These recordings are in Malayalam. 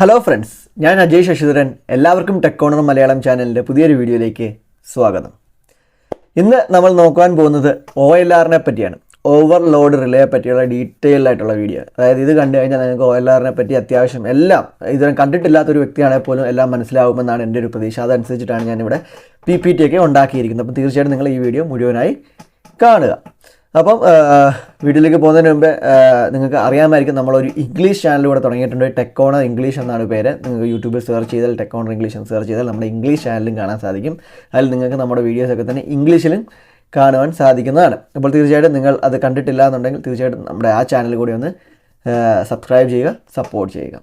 ഹലോ ഫ്രണ്ട്സ്, ഞാൻ അജയ് ശശിധരൻ. എല്ലാവർക്കും ടെക് കോർണർ മലയാളം ചാനലിൻ്റെ പുതിയൊരു വീഡിയോയിലേക്ക് സ്വാഗതം. ഇന്ന് നമ്മൾ നോക്കാൻ പോകുന്നത് OLRനെ പറ്റിയാണ്. ഓവർലോഡ് റിലേ പറ്റിയുള്ള ഡീറ്റെയിൽ ആയിട്ടുള്ള വീഡിയോ. അതായത് ഇത് കണ്ടു കഴിഞ്ഞാൽ നിങ്ങൾക്ക് OLRനെ പറ്റി അത്യാവശ്യം എല്ലാം ഇതിനെ കണ്ടിട്ടില്ലാത്തൊരു വ്യക്തിയാണെങ്കിൽ പോലും എല്ലാം മനസ്സിലാവുമെന്നാണ് എൻ്റെ ഒരു പ്രതീക്ഷ. അതനുസരിച്ചിട്ടാണ് ഞാനിവിടെ PPT ഒക്കെ ഉണ്ടാക്കിയിരിക്കുന്നത്. അപ്പോൾ തീർച്ചയായിട്ടും നിങ്ങൾ ഈ വീഡിയോ മുഴുവനായി കാണുക. അപ്പം വീഡിയോയിലേക്ക് പോകുന്നതിന് മുമ്പേ നിങ്ങൾക്ക് അറിയാമായിരിക്കും, നമ്മളൊരു ഇംഗ്ലീഷ് ചാനലിലൂടെ തുടങ്ങിയിട്ടുണ്ട്. ടെക് കോർണർ ഇംഗ്ലീഷ് എന്നാണ് പേര്. നിങ്ങൾക്ക് യൂട്യൂബിൽ സെർച്ച് ചെയ്താൽ ടെക് കോർണർ ഇംഗ്ലീഷ് എന്ന് സെർച്ച് ചെയ്താൽ നമ്മുടെ ഇംഗ്ലീഷ് ചാനലും കാണാൻ സാധിക്കും. അതിൽ നിങ്ങൾക്ക് നമ്മുടെ വീഡിയോസൊക്കെ തന്നെ ഇംഗ്ലീഷിലും കാണുവാൻ സാധിക്കുന്നതാണ്. അപ്പോൾ തീർച്ചയായിട്ടും നിങ്ങൾ അത് കണ്ടിട്ടില്ല എന്നുണ്ടെങ്കിൽ തീർച്ചയായിട്ടും നമ്മുടെ ആ ചാനൽ കൂടി ഒന്ന് സബ്സ്ക്രൈബ് ചെയ്യുക, സപ്പോർട്ട് ചെയ്യുക.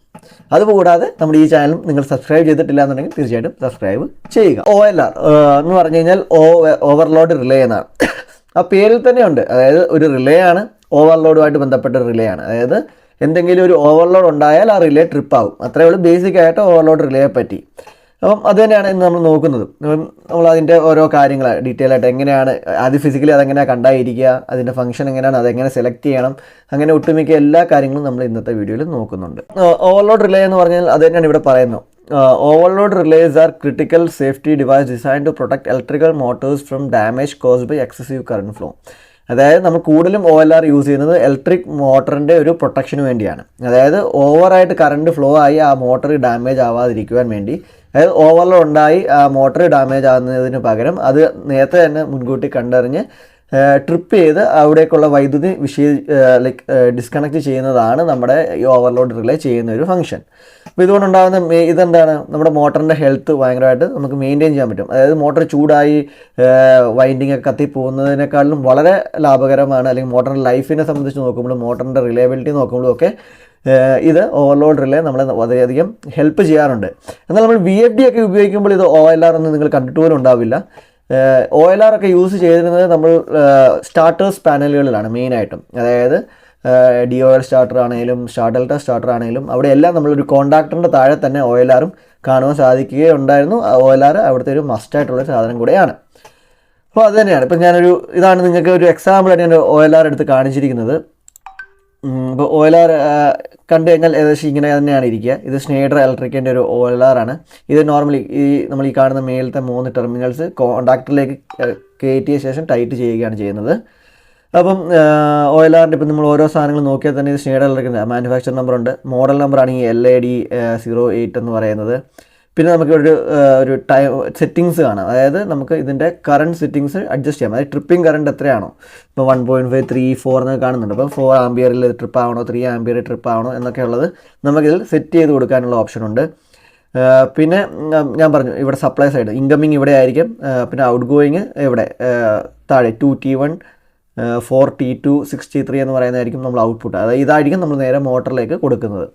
അതുകൂടാതെ നമ്മുടെ ഈ ചാനലും നിങ്ങൾ സബ്സ്ക്രൈബ് ചെയ്തിട്ടില്ല എന്നുണ്ടെങ്കിൽ തീർച്ചയായിട്ടും സബ്സ്ക്രൈബ് ചെയ്യുക. OLR എന്ന് പറഞ്ഞു കഴിഞ്ഞാൽ ഓവർലോഡ് റിലേ എന്നാണ്. ആ പേരിൽ തന്നെ ഉണ്ട്. അതായത് ഒരു റിലേ ആണ്, ഓവർലോഡുമായിട്ട് ബന്ധപ്പെട്ട റിലേ ആണ്. അതായത് എന്തെങ്കിലും ഒരു ഓവർലോഡ് ഉണ്ടായാൽ ആ റിലേ ട്രിപ്പ് ആകും. അത്രയേ ഉള്ളൂ ബേസിക്കായിട്ട് ഓവർലോഡ് റിലേയെ പറ്റി. അപ്പം അത് തന്നെയാണ് ഇന്ന് നമ്മൾ നോക്കുന്നത്. നമ്മൾ അതിൻ്റെ ഓരോ കാര്യങ്ങൾ ഡീറ്റെയിൽ ആയിട്ട് എങ്ങനെയാണ് ആദ്യം ഫിസിക്കലി അതെങ്ങനെയാണ് കണ്ടായിരിക്കുക, അതിൻ്റെ ഫംഗ്ഷൻ എങ്ങനെയാണ്, അതെങ്ങനെ സെലക്ട് ചെയ്യണം, അങ്ങനെ ഒട്ടുമിക്ക എല്ലാ കാര്യങ്ങളും നമ്മൾ ഇന്നത്തെ വീഡിയോയിൽ നോക്കുന്നുണ്ട്. ഓവർലോഡ് റിലേ എന്ന് പറഞ്ഞാൽ അത് തന്നെയാണ് ഇവിടെ പറയുന്നത്. Overload relays are critical safety device designed to protect electrical motors from damage caused by excessive current flow. അതായത് നമ്മൾ കൂടുതലും OLR യൂസ് ചെയ്യുന്നത് ഇലക്ട്രിക് മോട്ടറിൻ്റെ ഒരു പ്രൊട്ടക്ഷന് വേണ്ടിയാണ്. അതായത് ഓവറായിട്ട് കറണ്ട് ഫ്ലോ ആയി ആ മോട്ടർ ഡാമേജ് ആവാതിരിക്കുവാൻ വേണ്ടി, അതായത് ഓവർലോഡ് ഉണ്ടായി ആ മോട്ടർ ഡാമേജ് ആകുന്നതിന് പകരം അത് നേരത്തെ തന്നെ മുൻകൂട്ടി കണ്ടറിഞ്ഞ് ട്രിപ്പ് ചെയ്ത് അവിടേക്കുള്ള വൈദ്യുതി ഡിസ്കണക്ട് ചെയ്യുന്നതാണ് നമ്മുടെ ഈ ഓവർലോഡ് റിലേ ചെയ്യുന്ന ഒരു ഫംഗ്ഷൻ. അപ്പോൾ ഇതുകൊണ്ടുണ്ടാകുന്ന ഇതെന്താണ്, നമ്മുടെ മോട്ടറിൻ്റെ ഹെൽത്ത് ഭയങ്കരമായിട്ട് നമുക്ക് മെയിൻറ്റെയിൻ ചെയ്യാൻ പറ്റും. അതായത് മോട്ടർ ചൂടായി വൈൻഡിങ് ഒക്കെ കത്തിപ്പോകുന്നതിനേക്കാളും വളരെ ലാഭകരമാണ്. അല്ലെങ്കിൽ മോട്ടറിൻ്റെ ലൈഫിനെ സംബന്ധിച്ച് നോക്കുമ്പോഴും മോട്ടറിൻ്റെ റിലയബിലിറ്റി നോക്കുമ്പോഴും ഒക്കെ ഇത് ഓവർലോഡ് റിലേ നമ്മളെ വളരെയധികം ഹെൽപ്പ് ചെയ്യാറുണ്ട്. എന്നാൽ നമ്മൾ VFD ഒക്കെ ഉപയോഗിക്കുമ്പോൾ ഇത് OLR ഒന്നും നിങ്ങൾ കണ്ടിട്ട് പോലും ഉണ്ടാവില്ല. OLR ഒക്കെ യൂസ് ചെയ്തിരുന്നത് നമ്മൾ സ്റ്റാർട്ടേഴ്സ് പാനലുകളിലാണ് മെയിനായിട്ടും. അതായത് DOL സ്റ്റാർട്ടർ ആണെങ്കിലും ഡെൽറ്റ സ്റ്റാർട്ടർ ആണെങ്കിലും അവിടെയെല്ലാം നമ്മളൊരു കോണ്ടാക്ടറിൻ്റെ താഴെ തന്നെ OLRും കാണുവാൻ സാധിക്കുകയുണ്ടായിരുന്നു. OLR അവിടുത്തെ ഒരു മസ്റ്റായിട്ടുള്ളൊരു സാധനം കൂടെയാണ്. അപ്പോൾ അത് തന്നെയാണ്. ഇപ്പം ഇതാണ് നിങ്ങൾക്ക് ഒരു എക്സാമ്പിളായിട്ട് ഞാൻ OLR എടുത്ത് കാണിച്ചിരിക്കുന്നത്. ഇപ്പോൾ OLR കണ്ടു കഴിഞ്ഞാൽ ഏകദേശം ഇങ്ങനെ തന്നെയാണ് ഇരിക്കുക. ഇത് സ്നൈഡർ ഇലക്ട്രിക്കിൻ്റെ ഒരു OLR ആണ്. ഇത് നോർമലി നമ്മൾ ഈ കാണുന്ന മേലത്തെ 3 ടെർമിനൽസ് കോണ്ടാക്ടറിലേക്ക് കയറ്റിയ ശേഷം ടൈറ്റ് ചെയ്യുകയാണ് ചെയ്യുന്നത്. അപ്പം OLRൻ്റെ ഇപ്പം നമ്മൾ ഓരോ സാധനങ്ങൾ നോക്കിയാൽ തന്നെ ഇത് സ്നൈഡർ ഇലക്ട്രിക്കിൻ്റെ മാനുഫാക്ചർ നമ്പറുണ്ട്. മോഡൽ നമ്പർ ആണെങ്കിൽ LAD08 എന്ന് പറയുന്നത്. പിന്നെ നമുക്ക് ഒരു ടൈം സെറ്റിങ്സ് കാണാം. അതായത് നമുക്ക് ഇതിൻ്റെ കറണ്ട് സെറ്റിങ്സ് അഡ്ജസ്റ്റ് ചെയ്യാം. അതായത് ട്രിപ്പിംഗ് കറണ്ട് എത്രയാണോ, ഇപ്പോൾ 1.5, 3, 4 എന്നൊക്കെ കാണുന്നുണ്ട്. അപ്പോൾ 4 ആംപിയറിൽ ട്രിപ്പ് ആവണോ, 3 ആംപിയർ ട്രിപ്പ് ആവണോ എന്നൊക്കെ ഉള്ളത് നമുക്കിതിൽ സെറ്റ് ചെയ്ത് കൊടുക്കാനുള്ള ഓപ്ഷനുണ്ട്. പിന്നെ ഞാൻ പറഞ്ഞു ഇവിടെ സപ്ലൈ സൈഡ് ഇൻകമ്മിങ് ഇവിടെ ആയിരിക്കും. പിന്നെ ഔട്ട് ഗോയിങ് ഇവിടെ താഴെ 2T1, 4T2, 6T3 എന്ന് പറയുന്നതായിരിക്കും നമ്മൾ ഔട്ട്പുട്ട്. അതായത് ഇതായിരിക്കും നമ്മൾ നേരെ മോട്ടറിലേക്ക് കൊടുക്കുന്നത്.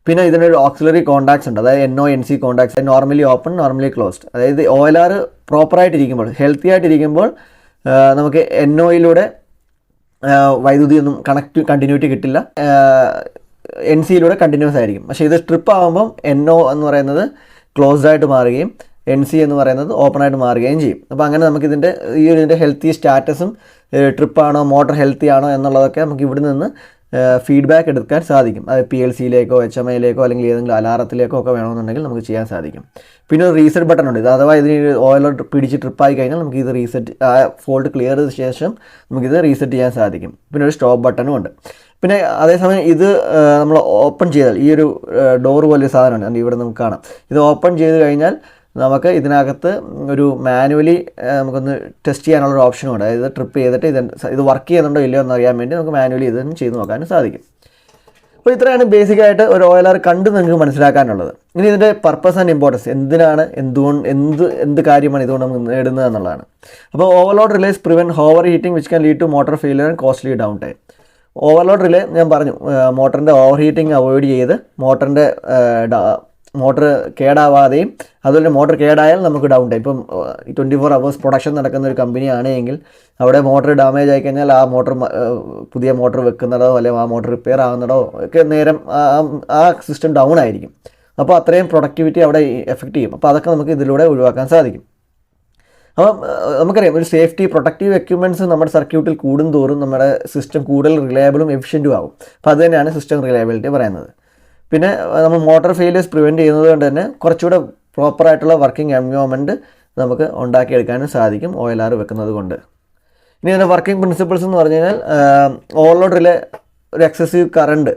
പിന്നെ ഇതിനൊരു ഓക്സിലറി കോണ്ടാക്ട്സ് ഉണ്ട്. അതായത് NO/NC contacts, normally open, normally closed. അതായത് OLR പ്രോപ്പറായിട്ടിരിക്കുമ്പോൾ, ഹെൽത്തി ആയിട്ടിരിക്കുമ്പോൾ നമുക്ക് NOയിലൂടെ വൈദ്യുതിയൊന്നും കണ്ടിന്യൂറ്റി കിട്ടില്ല. NCയിലൂടെ കണ്ടിന്യൂസ് ആയിരിക്കും. പക്ഷേ ഇത് ട്രിപ്പ് ആകുമ്പം NO എന്ന് പറയുന്നത് ക്ലോസ്ഡ് ആയിട്ട് മാറുകയും NC എന്ന് പറയുന്നത് ഓപ്പൺ ആയിട്ട് മാറുകയും ചെയ്യും. അപ്പോൾ അങ്ങനെ നമുക്കിതിൻ്റെ ഇതിൻ്റെ ഹെൽത്തി സ്റ്റാറ്റസും ട്രിപ്പാണോ മോട്ടർ ഹെൽത്തി ആണോ എന്നുള്ളതൊക്കെ നമുക്ക് ഇവിടെ നിന്ന് ഫീഡ്ബാക്ക് എടുക്കാൻ സാധിക്കും. അത് PLCയിലേക്കോ HMIയിലേക്കോ അല്ലെങ്കിൽ ഏതെങ്കിലും അലാറത്തിലേക്കോ ഒക്കെ വേണമെന്നുണ്ടെങ്കിൽ നമുക്ക് ചെയ്യാൻ സാധിക്കും. പിന്നെ ഒരു റീസെറ്റ് ബട്ടൺ ഉണ്ട്. ഇത് അഥവാ ഇതിന് OLR പിടിച്ച് ട്രിപ്പായി കഴിഞ്ഞാൽ നമുക്ക് ഇത് റീസെറ്റ്, ആ ഫോൾട്ട് ക്ലിയർ ചെയ്ത ശേഷം നമുക്കിത് റീസെറ്റ് ചെയ്യാൻ സാധിക്കും. പിന്നെ ഒരു സ്റ്റോപ്പ് ബട്ടണും ഉണ്ട്. പിന്നെ അതേസമയം ഇത് നമ്മൾ ഓപ്പൺ ചെയ്താൽ ഈ ഒരു ഡോർ പോലൊരു സാധനമുണ്ട്, ഇവിടെ നമുക്ക് കാണാം. ഇത് ഓപ്പൺ ചെയ്ത് കഴിഞ്ഞാൽ നമുക്ക് ഇതിനകത്ത് ഒരു മാനുവലി നമുക്കൊന്ന് ടെസ്റ്റ് ചെയ്യാനുള്ളൊരു ഓപ്ഷനും ഉണ്ട്. അതായത് ട്രിപ്പ് ചെയ്തിട്ട് ഇത് വർക്ക് ചെയ്യുന്നുണ്ടോ ഇല്ലയോ എന്നറിയാൻ വേണ്ടി നമുക്ക് മാനുവലി ഇതൊന്നും ചെയ്ത് നോക്കാനും സാധിക്കും. അപ്പോൾ ഇത്രയാണ് ബേസിക്കായിട്ട് ഒരു OLR കണ്ട് നിങ്ങൾക്ക് മനസ്സിലാക്കാനുള്ളത്. ഇനി ഇതിൻ്റെ പർപ്പസ് ആൻഡ് ഇമ്പോർട്ടൻസ് എന്തിനാണ്, എന്ത് കാര്യമാണ് ഇതുകൊണ്ട് നമുക്ക് നേടുന്നത് എന്നുള്ളതാണ്. അപ്പോൾ overload relays prevent overheating which can lead to motor failure and costly downtime. Overload relay ഞാൻ പറഞ്ഞു, മോട്ടറിൻ്റെ ഓവർ ഹീറ്റിംഗ് അവോയ്ഡ് ചെയ്ത് മോട്ടർ കേടാവാതെയും, അതുപോലെ മോട്ടർ കേടായാൽ നമുക്ക് ഡൗൺ ടൈം. ഇപ്പം 24 hours പ്രൊഡക്ഷൻ നടക്കുന്ന ഒരു കമ്പനി ആണെങ്കിൽ അവിടെ മോട്ടർ ഡാമേജ് ആയി കഴിഞ്ഞാൽ ആ മോട്ടർ പുതിയ മോട്ടർ വെക്കുന്നതോ അല്ലെങ്കിൽ ആ മോട്ടർ റിപ്പയർ ആകുന്നതോ ഒക്കെ നേരം ആ സിസ്റ്റം ഡൗൺ ആയിരിക്കും. അപ്പോൾ അത്രയും പ്രൊഡക്ടിവിറ്റി അവിടെ എഫക്റ്റ് ചെയ്യും. അപ്പോൾ അതൊക്കെ നമുക്ക് ഇതിലൂടെ ഒഴിവാക്കാൻ സാധിക്കും. അപ്പം നമുക്കറിയാം ഒരു സേഫ്റ്റി പ്രൊട്ടക്റ്റീവ് എക്യുപ്മെൻറ്റ്സ് നമ്മുടെ സർക്യൂട്ടിൽ കൂടുന്തോറും നമ്മുടെ സിസ്റ്റം കൂടുതൽ റിലയബിളും എഫിഷ്യൻറ്റും ആകും. അപ്പോൾ അത് തന്നെയാണ് സിസ്റ്റം റിലയബിലിറ്റി പറയുന്നത്. പിന്നെ നമ്മൾ മോട്ടോർ ഫെയിലിയേഴ്സ് പ്രിവെൻറ്റ് ചെയ്യുന്നത് കൊണ്ട് തന്നെ കുറച്ചുകൂടെ പ്രോപ്പറായിട്ടുള്ള വർക്കിംഗ് എൻവയോൺമെൻറ്റ് നമുക്ക് ഉണ്ടാക്കിയെടുക്കാനും സാധിക്കും OLR വെക്കുന്നത് കൊണ്ട്. ഇനി അതിൻ്റെ വർക്കിംഗ് പ്രിൻസിപ്പിൾസ് എന്ന് പറഞ്ഞു കഴിഞ്ഞാൽ ഓവർലോഡ് റിലേ ഒരു എക്സസീവ് കറണ്ട്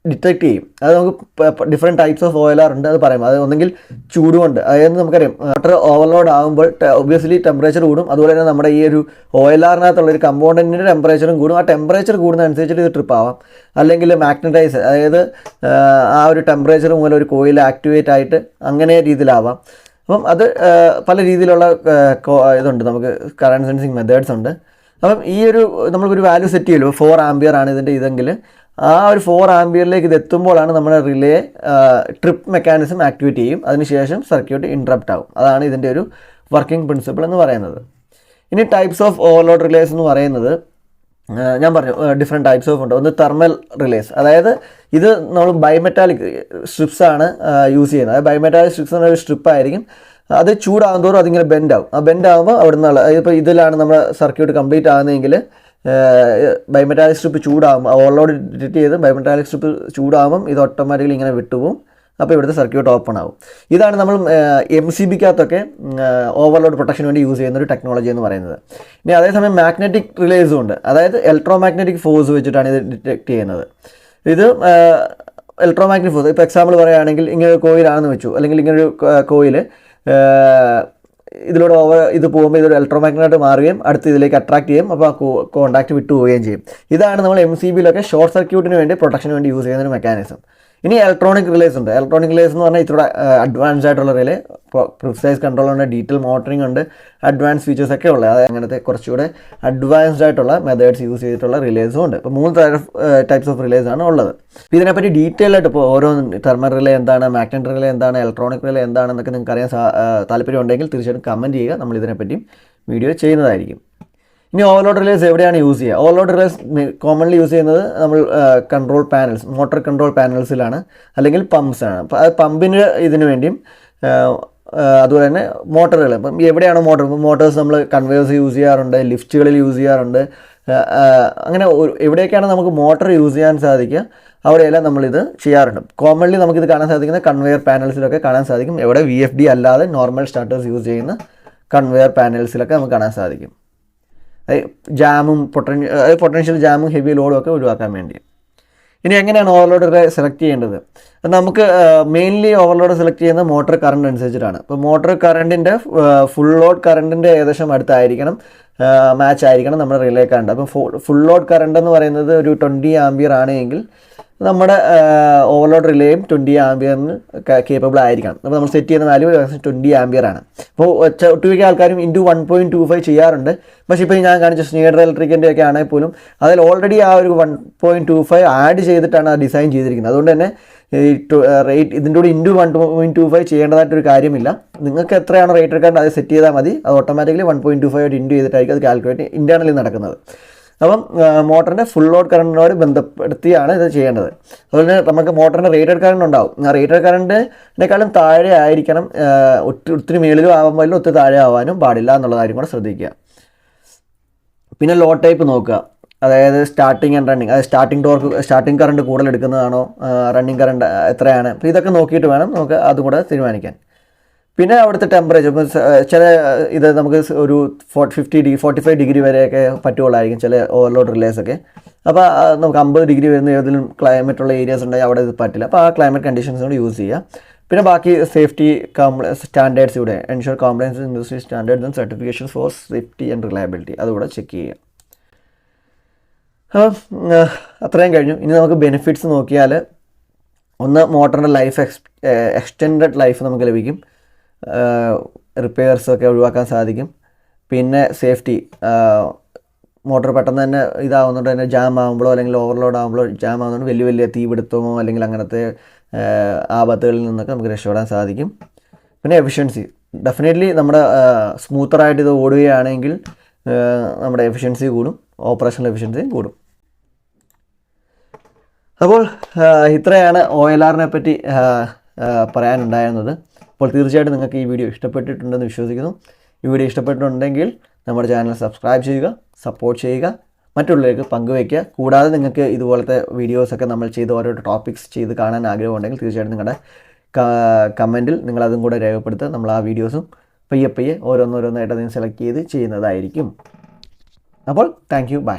ഡിറ്റക്ട് ചെയ്യും. അത് നമുക്ക് ഡിഫറെൻറ്റ് ടൈപ്സ് ഓഫ് OLR ഉണ്ട്, അത് പറയാം. അത് ഒന്നെങ്കിൽ ചൂടുകൊണ്ട്, അതായത് നമുക്കറിയാം മോട്ടർ ഓവർലോഡ് ആകുമ്പോൾ ഒബ്വിയസ്ലി ടെമ്പറേച്ചർ കൂടും. അതുപോലെ തന്നെ നമ്മുടെ ഈ ഒരു OLRനകത്തുള്ള ഒരു കമ്പോണൻറ്റിൻ്റെ ടെമ്പറേച്ചറും കൂടും. ആ ടെമ്പറേച്ചർ കൂടുന്നതനുസരിച്ചിട്ട് ഇത് ട്രിപ്പ് ആവാം. അല്ലെങ്കിൽ മാഗ്നറ്റൈസ്, അതായത് ആ ഒരു ടെമ്പറേച്ചർ മൂലം ഒരു കോയിൽ ആക്ടിവേറ്റ് ആയിട്ട് അങ്ങനെ രീതിയിലാവാം. അപ്പം അത് പല രീതിയിലുള്ള ഇതുണ്ട്, നമുക്ക് കറണ്ട് സെൻസിങ് മെത്തേഡ്സ് ഉണ്ട്. അപ്പം ഈ ഒരു നമ്മൾക്കൊരു വാല്യൂ സെറ്റ് ചെയ്യുമല്ലോ, 4 ആംപിയർ ആണ് ഇതിൻ്റെ ഇതെങ്കിൽ ആ ഒരു 4 ആംപിയറിലേക്ക് ഇത് എത്തുമ്പോഴാണ് നമ്മുടെ റിലേ ട്രിപ്പ് മെക്കാനിസം ആക്ടിവേറ്റ് ചെയ്യും. അതിനുശേഷം സർക്യൂട്ട് ഇൻട്രപ്റ്റ് ആവും. അതാണ് ഇതിൻ്റെ ഒരു വർക്കിംഗ് പ്രിൻസിപ്പിൾ എന്ന് പറയുന്നത്. ഇനി ടൈപ്സ് ഓഫ് ഓവർലോഡ് റിലേസ് എന്ന് പറയുന്നത് ഞാൻ പറഞ്ഞു ഡിഫറെൻറ്റ് ടൈപ്സ് ഓഫ് ഉണ്ട്. ഒന്ന് തെർമൽ റിലേസ്, അതായത് ഇത് നമ്മൾ ബൈമെറ്റാലിക് സ്ട്രിപ്സ് ആണ് യൂസ് ചെയ്യുന്നത്. അത് ബൈമെറ്റാലിക് സ്ട്രിപ്സ് എന്ന ഒരു സ്ട്രിപ്പ് ആയിരിക്കും. അത് ചൂടാകും തോറും അതിങ്ങനെ ബെൻഡ് ആവും. ആ ബെൻഡ് ആകുമ്പോൾ അവിടെ നിന്നുള്ള ഇപ്പോൾ ഇതിലാണ് നമ്മുടെ സർക്യൂട്ട് കംപ്ലീറ്റ് ആകുന്നതെങ്കിൽ ബൈമെറ്റാലിക് സ്ട്രിപ്പ് ചൂടാകുമ്പോൾ ഓവർലോഡ് ഡിറ്റക്ട് ചെയ്ത് ബൈമെറ്റാലിക് സ്ട്രിപ്പ് ചൂടാകുമ്പം ഇത് ഓട്ടോമാറ്റിക്കലി ഇങ്ങനെ വിട്ടുപോകും. അപ്പോൾ ഇവിടുത്തെ സർക്യൂട്ട് ഓപ്പൺ ആവും. ഇതാണ് നമ്മൾ MCBക്കകത്തൊക്കെ ഓവർലോഡ് പ്രൊട്ടക്ഷന് വേണ്ടി യൂസ് ചെയ്യുന്ന ഒരു ടെക്നോളജി എന്ന് പറയുന്നത്. ഇനി അതേസമയം മാഗ്നറ്റിക് റിലേസും ഉണ്ട്, അതായത് ഇലക്ട്രോമാഗ്നറ്റിക് ഫോഴ്സ് വെച്ചിട്ടാണ് ഇത് ഡിറ്റക്ട് ചെയ്യുന്നത്. ഇത് ഇലക്ട്രോമാഗ്നറ്റിക് ഫോഴ്സ്, ഇപ്പോൾ എക്സാമ്പിൾ പറയുകയാണെങ്കിൽ ഇങ്ങനെ ഒരു കോയിലാണെന്ന് വെച്ചു, അല്ലെങ്കിൽ ഇങ്ങനൊരു കോയിൽ ഇതിലൂടെ ഇത് പോകുമ്പോൾ ഇതൊരു ഇലക്ട്രോമാഗ്നറ്റായിട്ട് മാറുകയും അടുത്ത് ഇതിലേക്ക് അട്രാക്ട് ചെയ്യും. അപ്പോൾ ആ കോണ്ടാക്ട് വിട്ടു പോവുകയും ചെയ്യും. ഇതാണ് നമ്മൾ MCBയിലൊക്കെ ഷോർട്ട് സർക്യൂട്ടിന് വേണ്ടി പ്രൊട്ടക്ഷന് വേണ്ടി യൂസ് ചെയ്യുന്ന ഒരു മെക്കാനിസം. ഇനി ഇലക്ട്രോണിക് റിലേസ് ഉണ്ട്. ഇലക്ട്രോണിക് റിലേസ് എന്ന് പറഞ്ഞാൽ ഇത്ര അഡ്വാൻസ് ആയിട്ടുള്ള റിലേ, പ്രിസൈസ് കൺട്രോൾ ഉണ്ട്, ഡീറ്റെയിൽ മോട്ടറിംഗ് ഉണ്ട്, അഡ്വാൻസ് ഫീച്ചേഴ്സ് ഒക്കെ ഉള്ളത്. അതായത് അങ്ങനത്തെ കുറച്ചുകൂടെ അഡ്വാൻസ്ഡ് ആയിട്ടുള്ള മെത്തേഡ്സ് യൂസ് ചെയ്തിട്ടുള്ള റിലേസും ഉണ്ട്. ഇപ്പോൾ 3 ടൈപ്സ് ഓഫ് റിലേസ് ആണ് ഉള്ളത്. ഇതിനെപ്പറ്റി ഡീറ്റെയിൽ ആയിട്ട് ഇപ്പോൾ ഓരോ തെർമൽ റിലേ എന്താണ്, മാഗ്നറ്റിക് റിലേ എന്താണ്, ഇലക്ട്രോണിക് റിലേ എന്താണെന്നൊക്കെ നിങ്ങൾക്ക് അറിയാൻ താല്പര്യം ഉണ്ടെങ്കിൽ തീർച്ചയായിട്ടും കമൻറ്റ് ചെയ്യുക. നമ്മൾ ഇതിനെപ്പറ്റിയും വീഡിയോ ചെയ്യുന്നതായിരിക്കും. ഇനി ഓവർലോഡ് റിലേസ് എവിടെയാണ് യൂസ് ചെയ്യുക? ഓവർലോഡ് റിലേസ് കോമൺലി യൂസ് ചെയ്യുന്നത് നമ്മൾ കൺട്രോൾ പാനൽസ്, മോട്ടോർ കൺട്രോൾ പാനൽസിലാണ്, അല്ലെങ്കിൽ പമ്പ്സ് ആണ്. അപ്പോൾ അത് പമ്പിന് ഇതിനു വേണ്ടിയും അതുപോലെ തന്നെ മോട്ടറുകൾ, ഇപ്പം എവിടെയാണോ മോട്ടോഴ്സ് നമ്മൾ കൺവേയേഴ്സ് യൂസ് ചെയ്യാറുണ്ട്, ലിഫ്റ്റുകളിൽ യൂസ് ചെയ്യാറുണ്ട്. അങ്ങനെ എവിടെയൊക്കെയാണ് നമുക്ക് മോട്ടർ യൂസ് ചെയ്യാൻ സാധിക്കുക അവിടെയെല്ലാം നമ്മളിത് ചെയ്യാറുണ്ട്. കോമൺലി നമുക്കിത് കാണാൻ സാധിക്കുന്ന കൺവെയർ പാനൽസിലൊക്കെ കാണാൻ സാധിക്കും. എവിടെ VFD അല്ലാതെ നോർമൽ സ്റ്റാർട്ടേഴ്സ് യൂസ് ചെയ്യുന്ന കൺവെയർ പാനൽസിലൊക്കെ നമുക്ക് കാണാൻ സാധിക്കും. ജാമും പൊട്ടൻഷ്യൽ ജാമും ഹെവി ലോഡും ഒക്കെ ഒഴിവാക്കാൻ വേണ്ടി. ഇനി എങ്ങനെയാണ് ഓവർലോഡ് സെലക്ട് ചെയ്യേണ്ടത്? നമുക്ക് മെയിൻലി ഓവർലോഡ് സെലക്ട് ചെയ്യുന്നത് മോട്ടോർ കറണ്ട് അനുസരിച്ചിട്ടാണ്. ഇപ്പോൾ മോട്ടോർ കറണ്ടിൻ്റെ ഫുൾ ലോഡ് കറണ്ടിൻ്റെ ഏകദേശം അടുത്തായിരിക്കണം, മാച്ച് ആയിരിക്കണം നമ്മുടെ റിലേ കറണ്ട്. അപ്പോൾ ഫുൾ ലോഡ് കറണ്ട് എന്ന് പറയുന്നത് ഒരു 20 ആംപിയർ ആണെങ്കിൽ നമ്മുടെ ഓവർലോഡ് റിലേയും 20 ആംപിയറിന് കേപ്പബിൾ ആയിരിക്കണം. അപ്പോൾ നമ്മൾ സെറ്റ് ചെയ്യുന്ന വാല്യൂ 20 ആംപിയർ ആണ്. അപ്പോൾ ഒട്ടുമിക്ക ആൾക്കാരും ഇൻറ്റു 1.25 ചെയ്യാറുണ്ട്. പക്ഷേ ഇപ്പോൾ ഞാൻ കാണിച്ച സ്നീഡർ ഇലക്ട്രിക്കിൻ്റെ ഒക്കെ ആണെങ്കിൽ പോലും അതിൽ ഓൾറെഡി ആ ഒരു 1.25 ആഡ് ചെയ്തിട്ടാണ് ആ ഡിസൈൻ ചെയ്തിരിക്കുന്നത്. അതുകൊണ്ട് തന്നെ ഈ റേറ്റ് ഇതിൻ്റെ കൂടെ ഇൻറ്റു 1.25 ചെയ്യേണ്ടതായിട്ടൊരു കാര്യമില്ല. നിങ്ങൾക്ക് എത്രയാണോ റേറ്റ് എടുക്കേണ്ടത് അത് സെറ്റ് ചെയ്താൽ മതി. അത് ഓട്ടോമാറ്റിക്കലി 1.25 ഇൻറ്റു ചെയ്തിട്ടായിരിക്കും അത് കാൽക്കുലേറ്റ് ഇൻറ്റേർണലി നടക്കുന്നത്. അപ്പം മോട്ടറിൻ്റെ ഫുൾ ലോഡ് കറണ്ടിനോട് ബന്ധപ്പെടുത്തിയാണ് ഇത് ചെയ്യേണ്ടത്. അതുപോലെ തന്നെ നമുക്ക് മോട്ടറിൻ്റെ റേറ്റഡ് കറണ്ട് ഉണ്ടാവും. ആ റേറ്റഡ് കറണ്ടിനേക്കാളും താഴെ ആയിരിക്കണം, ഒത്തിരി മേളിലും ആവാൻ പാടില്ല, ഒത്തിരി താഴെ ആവാനും പാടില്ല എന്നുള്ള കാര്യം കൂടെ ശ്രദ്ധിക്കുക. പിന്നെ ലോഡ് ടൈപ്പ് നോക്കുക, അതായത് സ്റ്റാർട്ടിങ് ആൻഡ് റണ്ണിങ്, അതായത് സ്റ്റാർട്ടിങ് കറണ്ട് കൂടുതൽ എടുക്കുന്നതാണോ, റണ്ണിങ് കറണ്ട് എത്രയാണ്, അപ്പോൾ ഇതൊക്കെ നോക്കിയിട്ട് വേണം നമുക്ക് അതും കൂടെ തീരുമാനിക്കാൻ. പിന്നെ അവിടുത്തെ ടെമ്പറേച്ചർ, ഇപ്പോൾ ചില ഇത് നമുക്ക് ഒരു 45 ഡിഗ്രി വരെയൊക്കെ പറ്റുകയുള്ളായിരിക്കും ചില ഓവർലോഡ് റിലേസൊക്കെ. അപ്പോൾ നമുക്ക് 50 ഡിഗ്രി വരുന്ന ഏതെങ്കിലും ക്ലൈമറ്റ് ഉള്ള ഏരിയാസ് ഉണ്ടെങ്കിൽ അവിടെ ഇത് പറ്റില്ല. അപ്പോൾ ആ ക്ലൈമറ്റ് കണ്ടീഷൻസ് കൂടെ യൂസ് ചെയ്യുക. പിന്നെ ബാക്കി സേഫ്റ്റി സ്റ്റാൻഡേർഡ്സ് ഇവിടെ ensure compliance industry standards and certifications for safety and reliability അതുകൂടെ ചെക്ക് ചെയ്യുക. അപ്പോൾ അത്രയും കഴിഞ്ഞു. ഇനി നമുക്ക് ബെനിഫിറ്റ്സ് നോക്കിയാൽ, ഒന്ന് മോട്ടറിൻ്റെ ലൈഫ് എക്സ്റ്റെൻഡഡ് ലൈഫ് നമുക്ക് ലഭിക്കും, റിപ്പയർസൊക്കെ ഒഴിവാക്കാൻ സാധിക്കും. പിന്നെ സേഫ്റ്റി, മോട്ടോർ പെട്ടെന്ന് തന്നെ ഇതാവുന്നതുകൊണ്ട് തന്നെ ജാം ആകുമ്പോഴോ അല്ലെങ്കിൽ ഓവർലോഡ് ആകുമ്പോഴോ ജാം ആകുന്നതുകൊണ്ട് വലിയ തീപിടുത്തമോ അല്ലെങ്കിൽ അങ്ങനത്തെ ആപത്തുകളിൽ നിന്നൊക്കെ നമുക്ക് രക്ഷപ്പെടാൻ സാധിക്കും. പിന്നെ എഫിഷ്യൻസി, ഡെഫിനറ്റ്ലി നമ്മുടെ സ്മൂത്തറായിട്ട് ഇത് ഓടുകയാണെങ്കിൽ നമ്മുടെ എഫിഷ്യൻസി കൂടും, ഓപ്പറേഷണൽ എഫിഷ്യൻസിയും കൂടും. അപ്പോൾ ഇത്രയാണ് OLRനെ പറ്റി പറയാനുണ്ടായിരുന്നത്. അപ്പോൾ തീർച്ചയായിട്ടും നിങ്ങൾക്ക് ഈ വീഡിയോ ഇഷ്ടപ്പെട്ടിട്ടുണ്ടെന്ന് വിശ്വസിക്കുന്നു. ഈ വീഡിയോ ഇഷ്ടപ്പെട്ടിട്ടുണ്ടെങ്കിൽ നമ്മുടെ ചാനൽ സബ്സ്ക്രൈബ് ചെയ്യുക, സപ്പോർട്ട് ചെയ്യുക. മറ്റുള്ളവർക്ക് പങ്കുവയ്ക്കുക. കൂടാതെ നിങ്ങൾക്ക് ഇതുപോലത്തെ വീഡിയോസൊക്കെ നമ്മൾ ചെയ്ത് ഓരോ ടോപ്പിക്സ് ചെയ്ത് കാണാൻ ആഗ്രഹമുണ്ടെങ്കിൽ തീർച്ചയായിട്ടും നിങ്ങളുടെ കമൻറ്റിൽ നിങ്ങളതും കൂടെ രേഖപ്പെടുത്തുക. നമ്മൾ ആ വീഡിയോസും പയ്യെ ഓരോന്നോരോന്നായിട്ട് അതിന് സെലക്ട് ചെയ്ത് ചെയ്യുന്നതായിരിക്കും. അപ്പോൾ താങ്ക് യു, ബൈ.